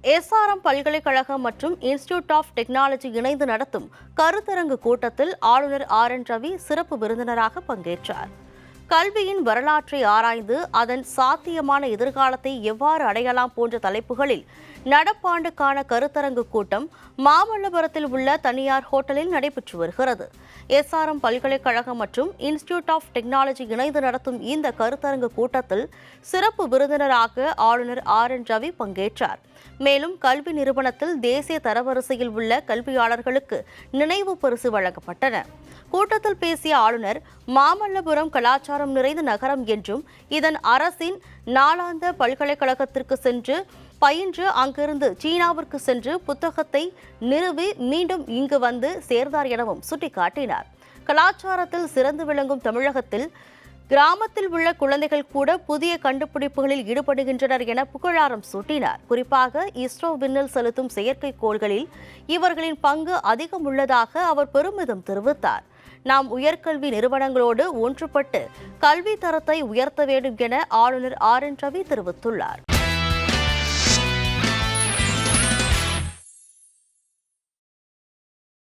SRM பல்கலைக்கழகம் மற்றும் institute of technology இணைந்து நடத்தும் கருத்தரங்கு கூட்டத்தில் ஆளுநர் RN ரவி சிறப்பு விருந்தினராக பங்கேற்றார். கல்வியின் வரலாற்றை ஆராய்ந்து அதன் சாத்தியமான எதிர்காலத்தை எவ்வாறு அடையலாம் போன்ற தலைப்புகளில் நடப்பாண்டுக்கான கருத்தரங்கு கூட்டம் மாமல்லபுரத்தில் உள்ள தனியார் ஹோட்டலில் நடைபெற்று வருகிறது. எஸ்ஆர்எம் பல்கலைக்கழகம் மற்றும் இன்ஸ்டிடியூட் ஆஃப் டெக்னாலஜி இணைந்து நடத்தும் இந்த கருத்தரங்கு கூட்டத்தில் சிறப்பு விருந்தினராக ஆளுநர் RN ரவி பங்கேற்றார். மேலும் கல்வி நிறுவனத்தில் தேசிய தரவரிசையில் உள்ள கல்வியாளர்களுக்கு நினைவு பரிசு வழங்கப்பட்டன. கூட்டத்தில் பேசிய ஆளுநர், மாமல்லபுரம் கலாச்சாரம் நிறைந்த நகரம் என்றும் இதன் அரசின் நாளாந்த பல்கலைக்கழகத்திற்கு சென்று பயின்று அங்கிருந்து சீனாவிற்கு சென்று புத்தகத்தை நிறுவி மீண்டும் இங்கு வந்து சேர்ந்தார் எனவும் சுட்டிக்காட்டினார். கலாச்சாரத்தில் சிறந்து விளங்கும் தமிழகத்தில் கிராமத்தில் உள்ள குழந்தைகள் கூட புதிய கண்டுபிடிப்புகளில் ஈடுபடுகின்றனர் என புகழாரம் சூட்டினார். குறிப்பாக இஸ்ரோ விண்ணில் செலுத்தும் செயற்கைக்கோள்களில் இவர்களின் பங்கு அதிகம் உள்ளதாக அவர் பெருமிதம் தெரிவித்தார். நாம் உயர்கல்வி நிறுவனங்களோடு ஒன்றுபட்டு கல்வி தரத்தை உயர்த்த வேண்டும் என ஆளுநர் RN ரவி தெரிவித்துள்ளார்.